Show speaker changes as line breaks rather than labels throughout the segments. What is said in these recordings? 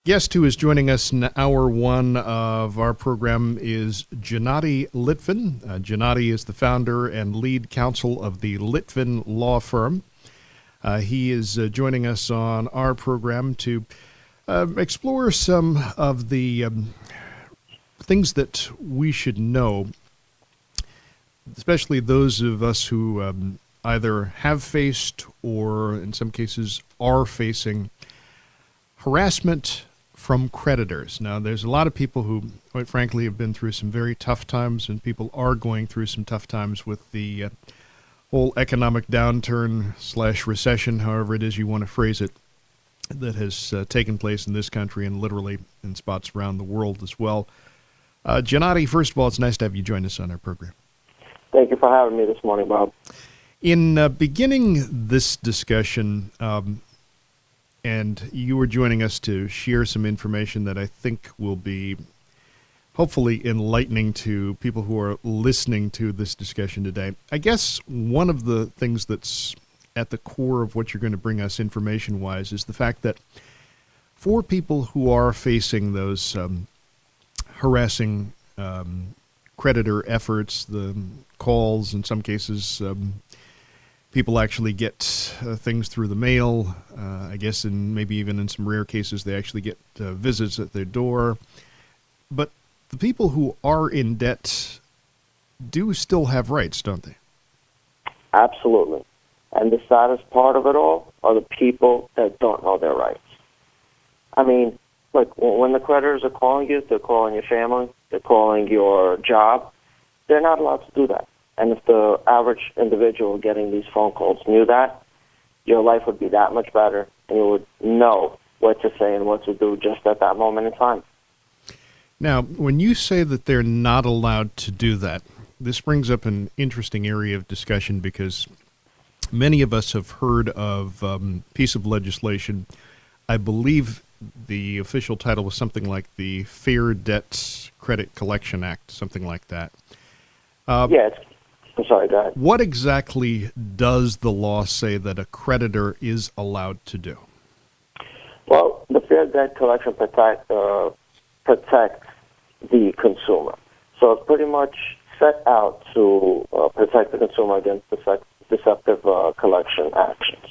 Guest who is joining us in hour one of our program is Gennady Litvin. Gennady is the founder and lead counsel of the Litvin law firm. He is joining us on our program to explore some of the things that we should know, especially those of us who either have faced or in some cases are facing harassment from creditors. Now, there's a lot of people who, quite frankly, have been through some very tough times, and people are going through some tough times with the whole economic downturn / recession, however it is you want to phrase it, that has taken place in this country and literally in spots around the world as well. Gennady, first of all, it's nice to have you join us on our program.
Thank you for having me this morning, Bob.
In beginning this discussion, and you were joining us to share some information that I think will be hopefully enlightening to people who are listening to this discussion today. I guess one of the things that's at the core of what you're going to bring us information-wise is the fact that for people who are facing those harassing creditor efforts, the calls, in some cases, people actually get things through the mail. I guess, and maybe even in some rare cases, they actually get visits at their door. But the people who are in debt do still have rights, don't they?
Absolutely. And the saddest part of it all are the people that don't know their rights. I mean, look, when the creditors are calling you, they're calling your family, they're calling your job. They're not allowed to do that. And if the average individual getting these phone calls knew that, your life would be that much better, and you would know what to say and what to do just at that moment in time.
Now, when you say that they're not allowed to do that, this brings up an interesting area of discussion because many of us have heard of a piece of legislation. I believe the official title was something like the Fair Debts Credit Collection Act, something like that.
I'm sorry, go ahead.
What exactly does the law say that a creditor is allowed to do?
Well, the Fair Debt Collection protects the consumer. So it's pretty much set out to protect the consumer against deceptive collection actions.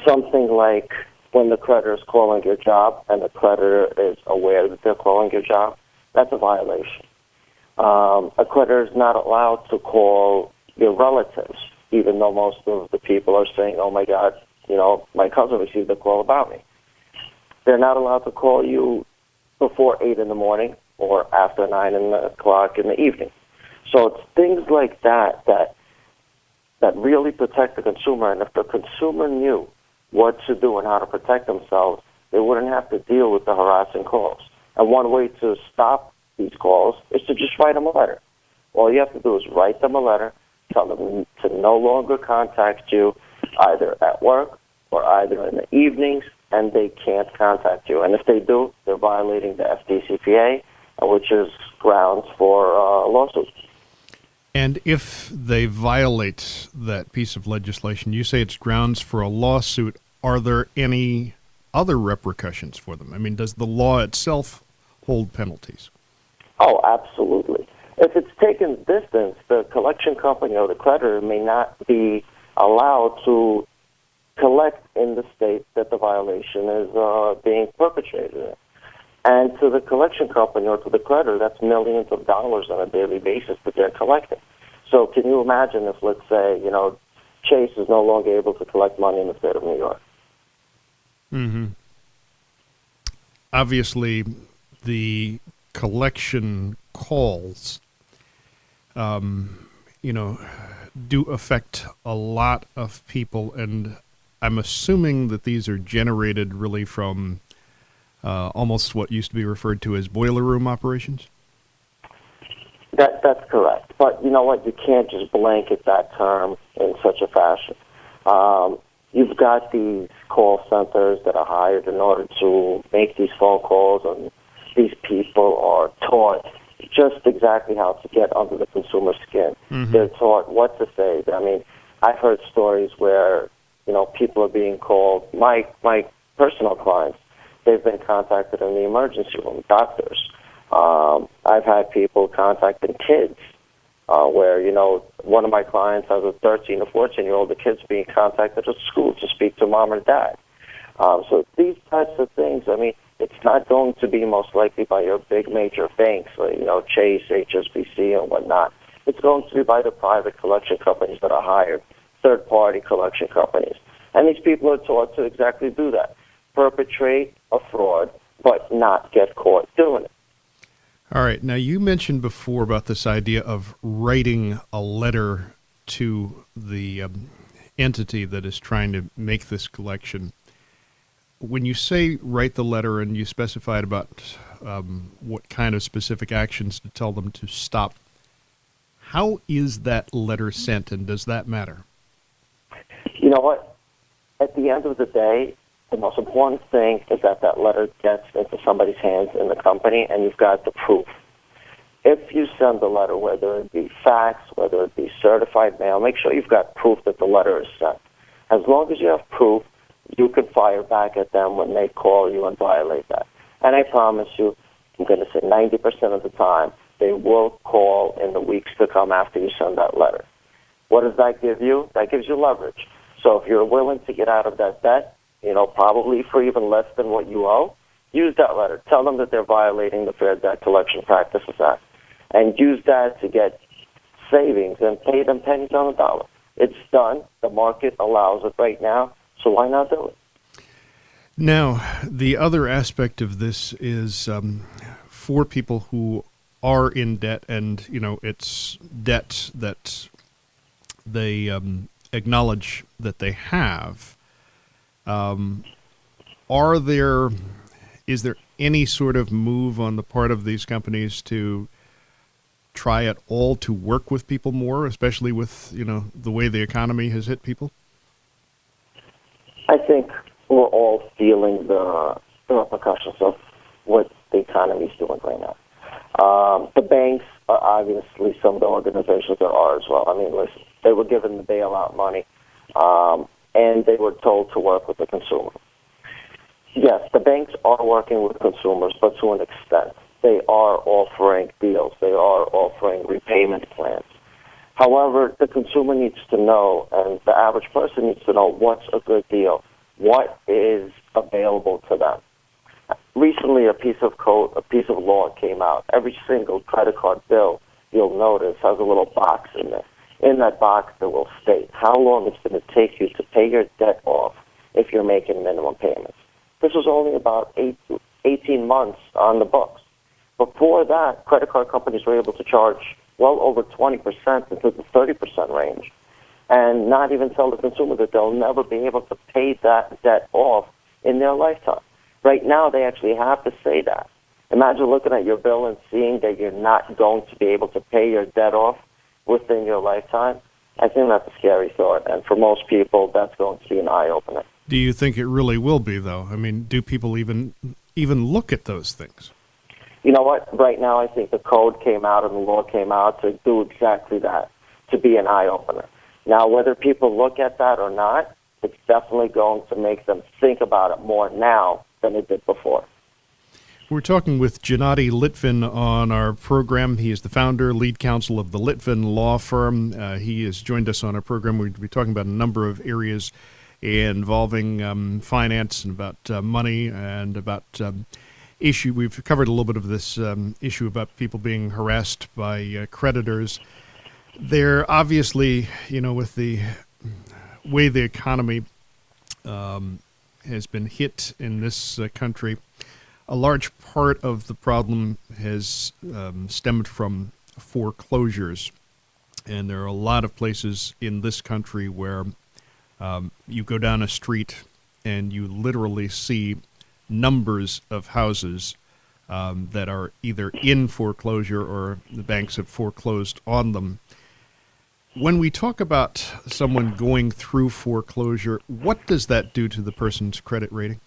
Something like when the creditor is calling your job and the creditor is aware that they're calling your job, that's a violation. A creditor is not allowed to call your relatives, even though most of the people are saying, oh, my God, my cousin received a call about me. They're not allowed to call you before 8 in the morning or after 9 o'clock in the evening. So it's things like that really protect the consumer. And if the consumer knew what to do and how to protect themselves, they wouldn't have to deal with the harassing calls. And one way to stop these calls is to just write them a letter. All you have to do is write them a letter, tell them to no longer contact you either at work or either in the evenings, and they can't contact you. And if they do, they're violating the FDCPA, which is grounds for lawsuits.
And if they violate that piece of legislation, you say it's grounds for a lawsuit. Are there any other repercussions for them? I mean, does the law itself hold penalties?
Oh, absolutely. If it's taken distance, the collection company or the creditor may not be allowed to collect in the state that the violation is being perpetrated in. And to the collection company or to the creditor, that's millions of dollars on a daily basis that they're collecting. So can you imagine if, let's say, Chase is no longer able to collect money in the state of New York?
Mm-hmm. Obviously, the collection calls, do affect a lot of people, and I'm assuming that these are generated really from almost what used to be referred to as boiler room operations?
That's correct. But you know what? You can't just blanket that term in such a fashion. You've got these call centers that are hired in order to make these phone calls, and these people are taught just exactly how to get under the consumer's skin. Mm-hmm. They're taught what to say. I mean, I've heard stories where, people are being called, my personal clients, they've been contacted in the emergency room, doctors. I've had people contacting kids where, one of my clients has a 13 or 14-year-old, the kid's being contacted at school to speak to mom or dad. So these types of things, it's not going to be most likely by your big major banks, like, Chase, HSBC, and whatnot. It's going to be by the private collection companies that are hired, third-party collection companies. And these people are taught to exactly do that, perpetrate a fraud, but not get caught doing it.
All right. Now, you mentioned before about this idea of writing a letter to the entity that is trying to make this collection. When you say write the letter and you specified about what kind of specific actions to tell them to stop, how is that letter sent, and does that matter?
You know what? At the end of the day, the most important thing is that that letter gets into somebody's hands in the company, and you've got the proof. If you send the letter, whether it be fax, whether it be certified mail, make sure you've got proof that the letter is sent. As long as you have proof, you can fire back at them when they call you and violate that. And I promise you, I'm going to say 90% of the time, they will call in the weeks to come after you send that letter. What does that give you? That gives you leverage. So if you're willing to get out of that debt, probably for even less than what you owe, use that letter. Tell them that they're violating the Fair Debt Collection Practices Act. And use that to get savings and pay them pennies on the dollar. It's done. The market allows it right now, so why not do it?
Now, the other aspect of this is for people who are in debt, and, it's debt that they acknowledge that they have. Is there any sort of move on the part of these companies to try at all to work with people more, especially with, the way the economy has hit people?
I think we're all feeling the repercussions of what the economy is doing right now. The banks are obviously some of the organizations that are as well. Listen, they were given the bailout money, and they were told to work with the consumer. Yes, the banks are working with consumers, but to an extent. They are offering deals. They are offering repayment plans. However, the consumer needs to know, and the average person needs to know, what's a good deal, what is available to them. Recently, a piece of law came out. Every single credit card bill, you'll notice, has a little box in there. In that box, it will state how long it's going to take you to pay your debt off if you're making minimum payments. This was only about 18 months on the books. Before that, credit card companies were able to charge well over 20% into the 30% range and not even tell the consumer that they'll never be able to pay that debt off in their lifetime. Right now, they actually have to say that. Imagine looking at your bill and seeing that you're not going to be able to pay your debt off within your lifetime. I think that's a scary thought, and for most people, that's going to be an eye-opener.
Do you think it really will be, though? Do people even look at those things?
You know what? Right now, I think the code came out and the law came out to do exactly that, to be an eye-opener. Now, whether people look at that or not, it's definitely going to make them think about it more now than it did before.
We're talking with Gennady Litvin on our program. He is the founder, lead counsel of the Litvin Law Firm. He has joined us on our program. We'll be talking about a number of areas involving finance and about money and about issue. We've covered a little bit of this issue about people being harassed by creditors. They're obviously, with the way the economy has been hit in this country, a large part of the problem has stemmed from foreclosures. And there are a lot of places in this country where you go down a street and you literally see numbers of houses that are either in foreclosure or the banks have foreclosed on them. When we talk about someone going through foreclosure, what does that do to the person's credit rating?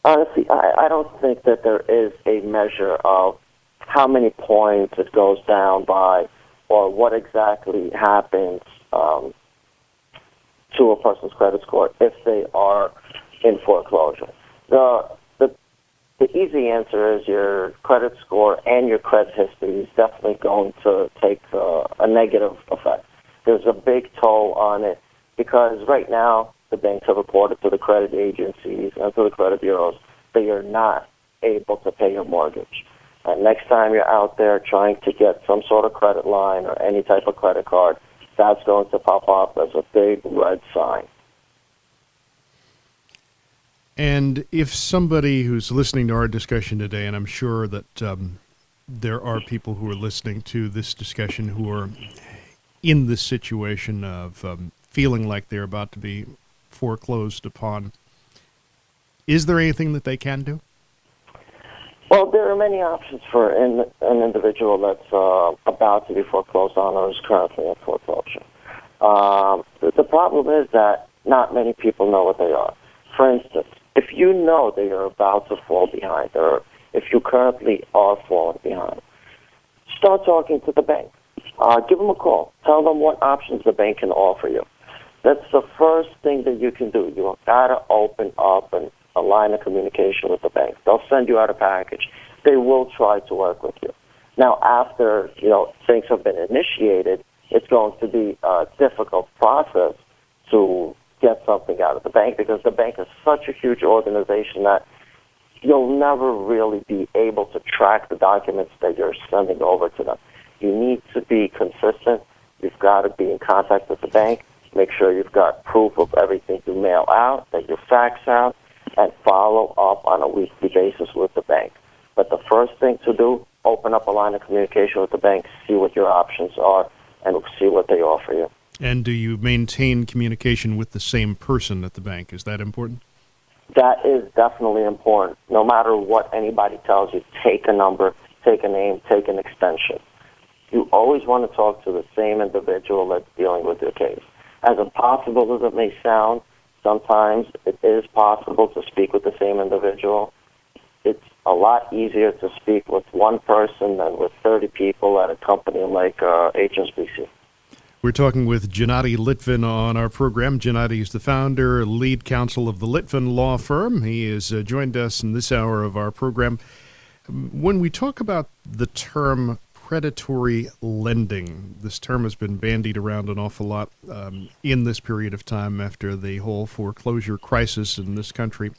Honestly, I don't think that there is a measure of how many points it goes down by or what exactly happens to a person's credit score if they are in foreclosure. The easy answer is your credit score and your credit history is definitely going to take a negative effect. There's a big toll on it because right now the banks have reported to the credit agencies and to the credit bureaus that you're not able to pay your mortgage. And next time you're out there trying to get some sort of credit line or any type of credit card, that's going to pop up as a big red sign.
And if somebody who's listening to our discussion today, and I'm sure that there are people who are listening to this discussion who are in this situation of feeling like they're about to be foreclosed upon, is there anything that they can do?
Well, there are many options for an individual that's about to be foreclosed on or is currently in foreclosure. The problem is that not many people know what they are. For instance, if you know that you're about to fall behind or if you currently are falling behind, start talking to the bank. Give them a call. Tell them what options the bank can offer you. That's the first thing that you can do. You've got to open up a line of communication with the bank. They'll send you out a package. They will try to work with you. Now, after things have been initiated, it's going to be a difficult process to get something out of the bank because the bank is such a huge organization that you'll never really be able to track the documents that you're sending over to them. You need to be consistent. You've got to be in contact with the bank. Make sure you've got proof of everything you mail out, that you fax out, and follow up on a weekly basis with the bank. But the first thing to do, open up a line of communication with the bank, see what your options are, and see what they offer you.
And do you maintain communication with the same person at the bank? Is that important?
That is definitely important. No matter what anybody tells you, take a number, take a name, take an extension. You always want to talk to the same individual that's dealing with your case. As impossible as it may sound, sometimes it is possible to speak with the same individual. It's a lot easier to speak with one person than with 30 people at a company like HSBC.
We're talking with Gennady Litvin on our program. Gennady is the founder, lead counsel of the Litvin law firm. He has joined us in this hour of our program. When we talk about the term predatory lending, this term has been bandied around an awful lot in this period of time after the whole foreclosure crisis in this country.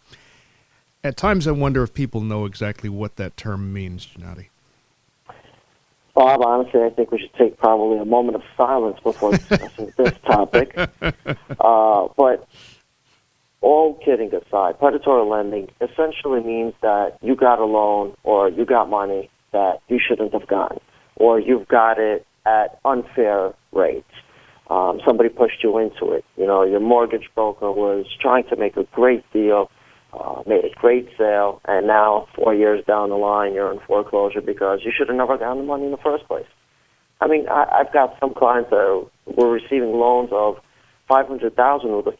At times I wonder if people know exactly what that term means, Gennady.
Bob, honestly, I think we should take probably a moment of silence before discussing this topic. But all kidding aside, predatory lending essentially means that you got a loan or you got money that you shouldn't have gotten, or you've got it at unfair rates. Somebody pushed you into it. Your mortgage broker was trying to make a great deal, made a great sale, and now 4 years down the line, you're in foreclosure because you should have never gotten the money in the first place. I mean, I've got some clients that were receiving loans of $500,000 with a